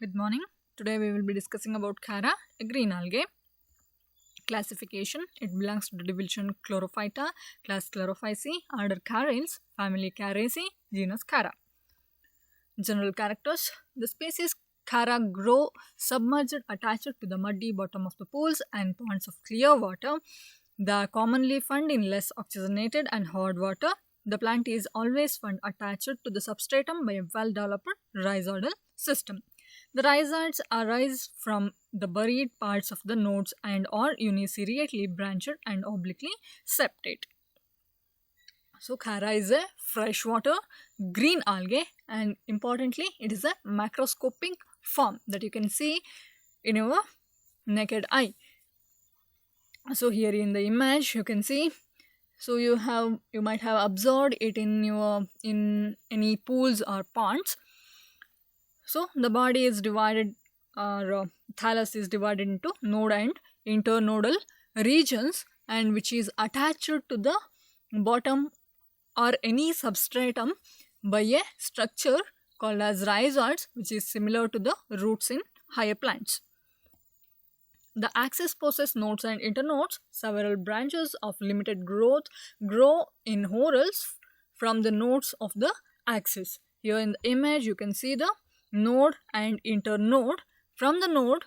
Good morning. Today we will be discussing about Chara, a green algae. Classification: it belongs to the division Chlorophyta, class Chlorophyceae, order Charales, family Characeae, genus Chara. General characters: the species Chara grow submerged, attached to the muddy bottom of the pools and ponds of clear water. They are commonly found in less oxygenated and hard water. The plant is always found attached to the substratum by a well-developed rhizoidal system. The rhizoids arise from the buried parts of the nodes and are uniseriately branched and obliquely septate. So Chara is a freshwater green algae, and importantly it is a macroscopic form that you can see in your naked eye. So here in the image you can see, so you might have observed it in any pools or ponds. So the body is divided, or thallus is divided into node and internodal regions, and which is attached to the bottom or any substratum by a structure called as rhizoids, which is similar to the roots in higher plants. The axis possesses nodes and internodes. Several branches of limited growth grow in whorls from the nodes of the axis. Here in the image you can see the node and internode. From the node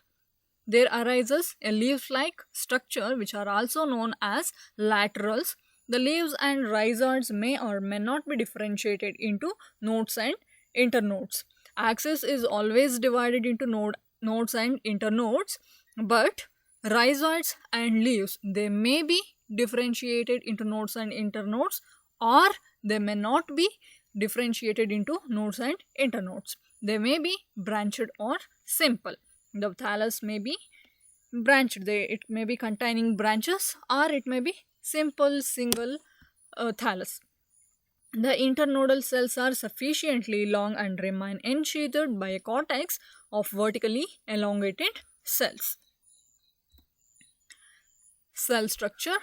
there arises a leaf-like structure which are also known as laterals. The leaves and rhizoids may or may not be differentiated into nodes and internodes. Axis is always divided into nodes and internodes, but rhizoids and leaves, they may be differentiated into nodes and internodes, or they may not be differentiated into nodes and internodes. They may be branched or simple. The thallus may be branched, it may be containing branches, or it may be simple single thallus. The internodal cells are sufficiently long and remain ensheathed by a cortex of vertically elongated cells. Cell structure.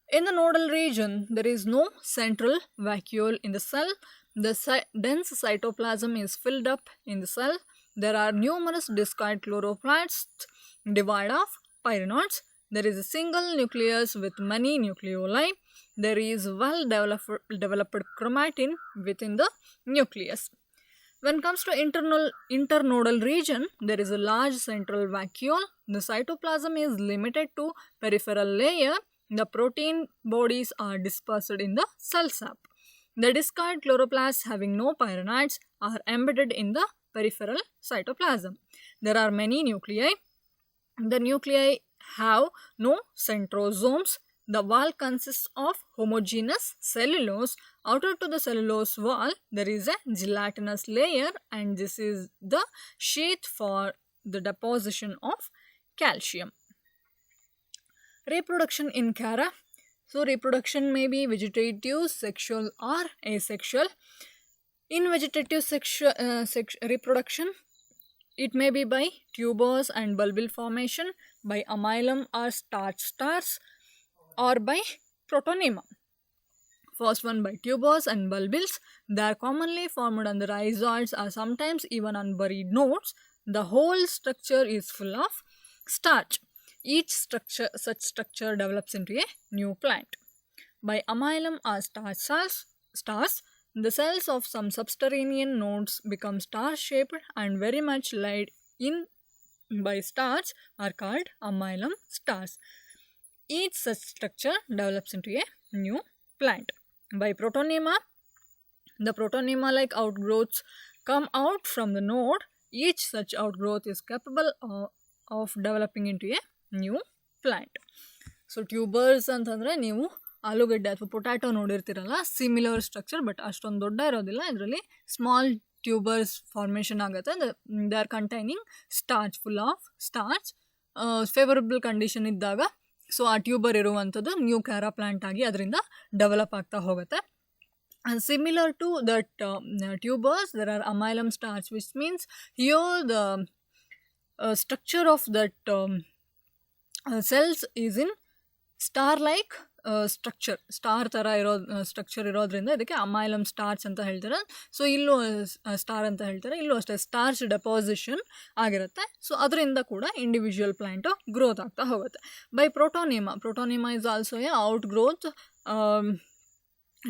In the nodal region, there is no central vacuole in the cell. The dense cytoplasm is filled up in the cell. There are numerous discoid chloroplasts devoid of pyrenoids. There is a single nucleus with many nucleoli. There is well-developed chromatin within the nucleus. When it comes to internodal region, there is a large central vacuole. The cytoplasm is limited to peripheral layer. The protein bodies are dispersed in the cell sap. The discoid chloroplasts having no pyrenoids are embedded in the peripheral cytoplasm. There are many nuclei. The nuclei have no centrosomes. The wall consists of homogeneous cellulose. Outer to the cellulose wall, there is a gelatinous layer, and this is the sheath for the deposition of calcium. Reproduction in Chara. So reproduction may be vegetative, sexual or asexual. In vegetative reproduction, it may be by tubers and bulbil formation, by amylum or starch stars, or by protonema. First one by tubers and bulbils. They are commonly formed on the rhizoids or sometimes even on buried nodes. The whole structure is full of starch. Each such structure develops into a new plant. By amylum or starch stars, the cells of some subterranean nodes become star-shaped and very much laid in by starch are called amylum stars. Each such structure develops into a new plant. By protonema, the protonema-like outgrowths come out from the node. Each such outgrowth is capable of developing into a new plant. So tubers ಅಂತಂದರೆ ನೀವು ಆಲೂಗಡ್ಡೆ ಅಥವಾ potato ನೋಡಿರ್ತೀರಲ್ಲ, similar structure, but ಅಷ್ಟೊಂದು ದೊಡ್ಡ ಇರೋದಿಲ್ಲ. ಇದರಲ್ಲಿ small tubers formation ಆಗುತ್ತೆ. They are containing starch, full of starch. Favourable condition ಇದ್ದಾಗ ಸೊ ಆ ಟ್ಯೂಬರ್ ಇರುವಂಥದ್ದು ನ್ಯೂ ಕ್ಯಾರಾ ಪ್ಲಾಂಟ್ ಆಗಿ ಅದರಿಂದ ಡೆವಲಪ್ ಆಗ್ತಾ ಹೋಗುತ್ತೆ. And similar to that tubers, there are amylum starch, which means here the structure of that cells is in star-like star ಥರ ಇರೋ structure ಇರೋದ್ರಿಂದ ಇದಕ್ಕೆ ಅಮೈಲಮ್ ಸ್ಟಾರ್ಚ್ ಅಂತ ಹೇಳ್ತಾರೆ. ಸೊ ಇಲ್ಲೂ ಸ್ಟಾರ್ ಅಂತ ಹೇಳ್ತಾರೆ, ಇಲ್ಲೂ ಅಷ್ಟೇ ಸ್ಟಾರ್ಚ್ ಡೆಪಾಸಿಷನ್ ಆಗಿರುತ್ತೆ. ಸೊ ಅದರಿಂದ ಕೂಡ ಇಂಡಿವಿಜುವಲ್ ಪ್ಲ್ಯಾಂಟು ಗ್ರೋತ್ ಆಗ್ತಾ ಹೋಗುತ್ತೆ. By protonema is also a outgrowth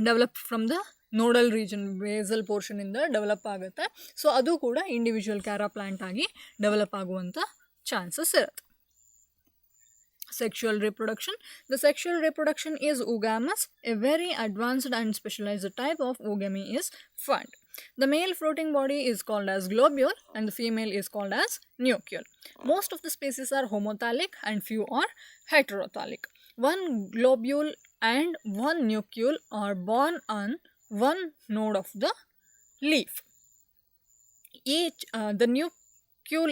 develop from the nodal region, basal ಪೋರ್ಷನಿಂದ ಡೆವಲಪ್ ಆಗುತ್ತೆ. ಸೊ ಅದು ಕೂಡ ಇಂಡಿವಿಜುವಲ್ ಕ್ಯಾರಾ ಪ್ಲ್ಯಾಂಟ್ ಆಗಿ ಡೆವಲಪ್ ಆಗುವಂಥ ಚಾನ್ಸಸ್ ಇರುತ್ತೆ. Sexual reproduction. The sexual reproduction is oogamous. A very advanced and specialized type of oogamy is found. The male fruiting body is called as globule and the female is called as nucleus. Most of the species are homothallic and few are heterothallic. One globule and one nucleus are born on one node of the leaf. The nucleus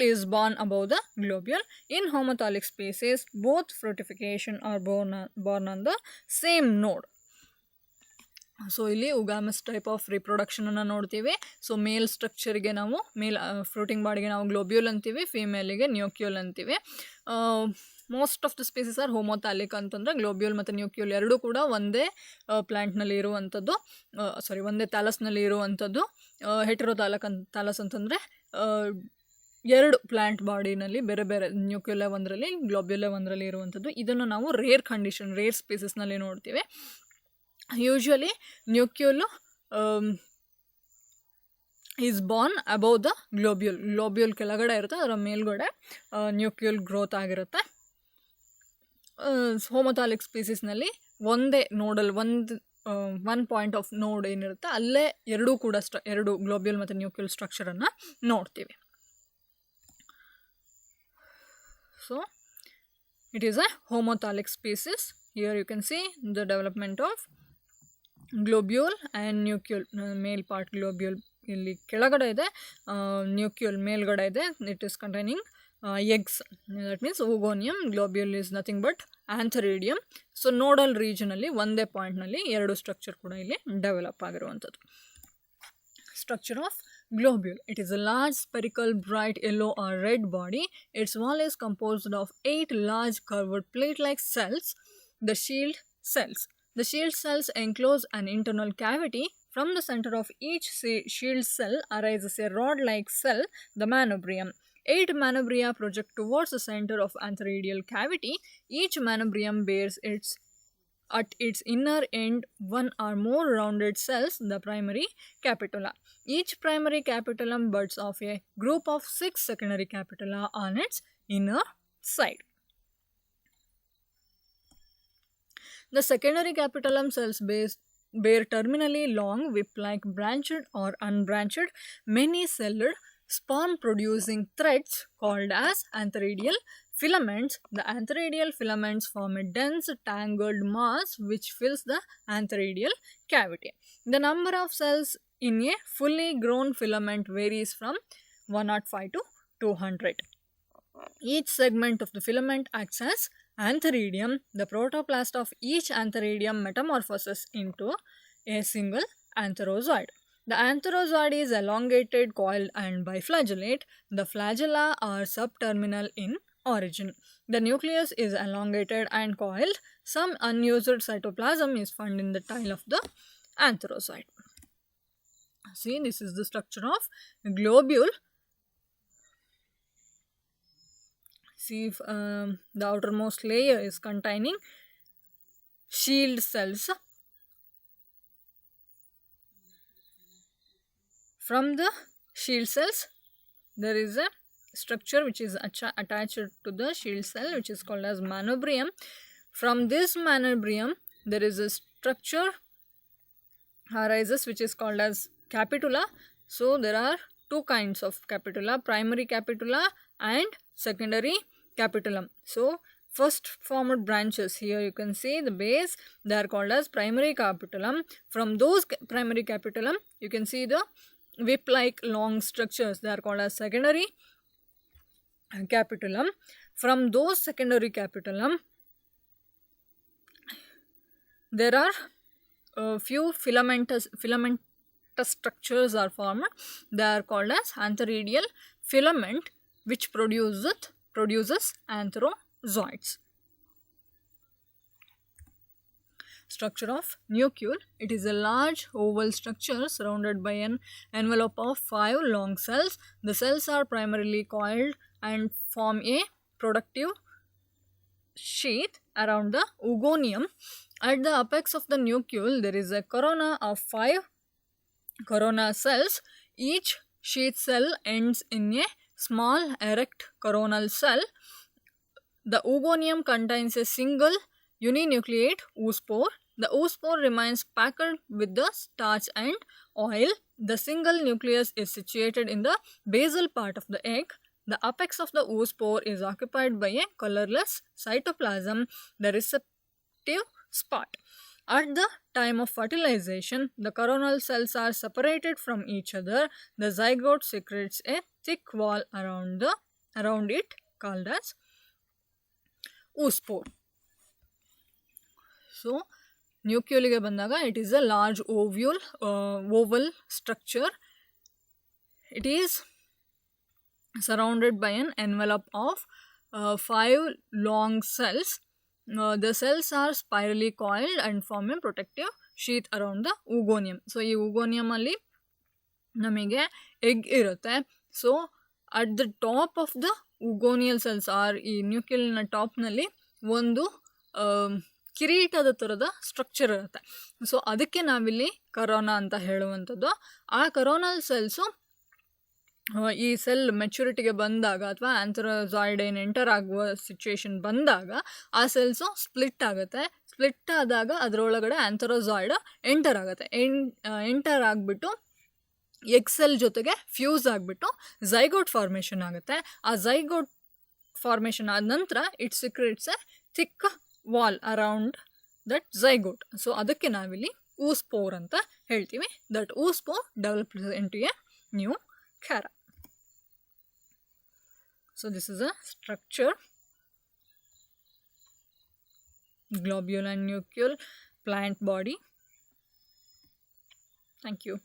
is born above the globule. In homothallic species, both fructification are born on the same node. So ಇಲ್ಲಿ ಉಗಾಮಸ್ type of ರಿಪ್ರೊಡಕ್ಷನನ್ನು ನೋಡ್ತೀವಿ. So ಮೇಲ್ ಸ್ಟ್ರಕ್ಚರ್ಗೆ ನಾವು fruiting ಬಾಡಿಗೆ ನಾವು ಗ್ಲೋಬ್ಯೂಲ್ ಅಂತೀವಿ, ಫೀಮೇಲಿಗೆ nucule ಅಂತೀವಿ. Most of the species are homothallic ಅಂತಂದರೆ globule ಮತ್ತು ನ್ಯೂಕ್ಯೂಲ್ ಎರಡೂ ಕೂಡ ಒಂದೇ ಪ್ಲ್ಯಾಂಟ್ನಲ್ಲಿ ಇರುವಂಥದ್ದು, ಒಂದೇ ಥ್ಯಾಲಸ್ನಲ್ಲಿ ಇರುವಂಥದ್ದು. ಥ್ಯಾಲಸ್ ಅಂತಂದರೆ ಎರಡು ಪ್ಲ್ಯಾಂಟ್ ಬಾಡಿನಲ್ಲಿ ಬೇರೆ ಬೇರೆ, ನ್ಯೂಕ್ಯೂಲೆ ಒಂದರಲ್ಲಿ ಗ್ಲೋಬ್ಯೂಲೆ ಒಂದರಲ್ಲಿ ಇರುವಂಥದ್ದು. ಇದನ್ನು ನಾವು ರೇರ್ ಸ್ಪೀಸಸ್ನಲ್ಲಿ ನೋಡ್ತೀವಿ. Usually nucule is born above the globule ಕೆಳಗಡೆ ಇರುತ್ತೆ, ಅದರ ಮೇಲ್ಗಡೆ ನ್ಯೂಕ್ಯೂಲ್ ಗ್ರೋತ್ ಆಗಿರುತ್ತೆ. ಹೋಮೋಥಾಲಿಕ್ ಸ್ಪೀಸೀಸ್ನಲ್ಲಿ ಒಂದೇ ನೋಡಲ್ ಒನ್ ಪಾಯಿಂಟ್ ಆಫ್ ನೋಡ್ ಏನಿರುತ್ತೆ ಅಲ್ಲೇ ಎರಡೂ ಕೂಡ ಎರಡು ಗ್ಲೋಬ್ಯೂಲ್ ಮತ್ತು ನ್ಯೂಕ್ಯೂಲ್ ಸ್ಟ್ರಕ್ಚರನ್ನು ನೋಡ್ತೀವಿ. So it is a homothallic species. Here you can see the development of globule and nucleus. Male part globule ಇಲ್ಲಿ ಕೆಳಗಡೆ ಇದೆ, ನ್ಯೂಕ್ಯೂಲ್ ಮೇಲ್ಗಡೆ ಇದೆ. It is containing eggs. That means oogonium. Globule is nothing but antheridium. So nodal ರೀಜನಲ್ಲಿ ಒಂದೇ ಪಾಯಿಂಟ್ನಲ್ಲಿ ಎರಡು structure ಕೂಡ ಇಲ್ಲಿ ಡೆವಲಪ್ ಆಗಿರುವಂಥದ್ದು. Structure of globule. It is a large spherical bright yellow or red body. Its wall is composed of 8 large curved plate-like cells, the shield cells. The shield cells enclose an internal cavity. From the center of each shield cell arises a rod-like cell, the manubrium. 8 manubria project towards the center of antheridial cavity. Each manubrium bears at its inner end one or more rounded cells, the primary capitula. Each primary capitulum buds off a group of 6 secondary capitula on its inner side. The secondary capitulum cells bear terminally long whip-like branched or unbranched many-celled sperm-producing threads called as antheridial filaments. The antheridial filaments form a dense tangled mass which fills the antheridial cavity. The number of cells in a fully grown filament varies from 105 to 200. Each segment of the filament acts as antheridium. The protoplast of each antheridium metamorphoses into a single antherozoid. The antherozoid is elongated, coiled and biflagellate. The flagella are subterminal in origin. The nucleus is elongated and coiled. Some unused cytoplasm is found in the tail of the antherozoid. See, this is the structure of globule. See, if, the outermost layer is containing shield cells. From the shield cells, there is a structure which is attached to the shield cell, which is called as manubrium. From this manubrium, there is a structure arises which is called as capitula. So there are two kinds of capitula, primary capitula and secondary capitulum. So first formed branches, here you can see the base, they are called as primary capitulum. From those primary capitulum, you can see the whip-like long structures, they are called as secondary capitulum. From those secondary capitulum, there are few filamentous structures are formed. They are called as antheridial filament, which produces antherozoids. structure of nucleus. It is a large oval structure surrounded by an envelope of 5 long cells. The cells are primarily coiled and form a protective sheath around the oogonium. At the apex of the nucleus, there is a corona of 5 corona cells. Each sheath cell ends in a small erect coronal cell. The oogonium contains a single uninucleate oospore. The oospore remains packed with the starch and oil. The single nucleus is situated in the basal part of the egg. The apex of the oospore is occupied by a colorless cytoplasm, the receptive spot. At the time of fertilization, the coronal cells are separated from each other. The zygote secretes a thick wall around it called as oospore. So, nucleolige bandaga, it is a large oval structure. It is surrounded by an envelope of 5 long cells. The cells are spirally coiled and form a protective sheath around the oogonium. So, ಈ oogonium ಅಲ್ಲಿ ನಮಗೆ egg ಇರುತ್ತೆ. So at the top of the oogonial cells are ಈ ನ್ಯೂಕ್ಲಿಯಲ್ನ ಟಾಪ್ನಲ್ಲಿ ಒಂದು ಕಿರೀಟದ ಥರದ structure ಇರುತ್ತೆ. So ಅದಕ್ಕೆ ನಾವಿಲ್ಲಿ ಕರೋನಾ ಅಂತ ಹೇಳುವಂಥದ್ದು. ಆ ಕರೋನಲ್ ಸೆಲ್ಸು ಈ ಸೆಲ್ ಮೆಚುರಿಟಿಗೆ ಬಂದಾಗ ಅಥವಾ ಆಂಥ್ರೊಜಾಯ್ಡ್ ಏನು ಎಂಟರ್ ಆಗುವ ಸಿಚುವೇಶನ್ ಬಂದಾಗ ಆ ಸೆಲ್ಸು ಸ್ಪ್ಲಿಟ್ ಆಗುತ್ತೆ. ಸ್ಪ್ಲಿಟ್ ಆದಾಗ ಅದರೊಳಗಡೆ ಆಂಥ್ರೊಜಾಯ್ಡ್ ಎಂಟರ್ ಆಗುತ್ತೆ. ಎಂಟರ್ ಆಗಿಬಿಟ್ಟು ಎಗ್ ಸೆಲ್ ಜೊತೆಗೆ ಫ್ಯೂಸ್ ಆಗಿಬಿಟ್ಟು ಝೈಗೋಟ್ ಫಾರ್ಮೇಷನ್ ಆಗುತ್ತೆ. ಆ ಝೈಗೋಟ್ ಫಾರ್ಮೇಷನ್ ಆದ ನಂತರ it secretes a thick wall around that zygote. So ಅದಕ್ಕೆ ನಾವಿಲ್ಲಿ oospore ಅಂತ ಹೇಳ್ತೀವಿ. That oospore develops into a new chara. So this is a structure, globule and nucleus, plant body. Thank you.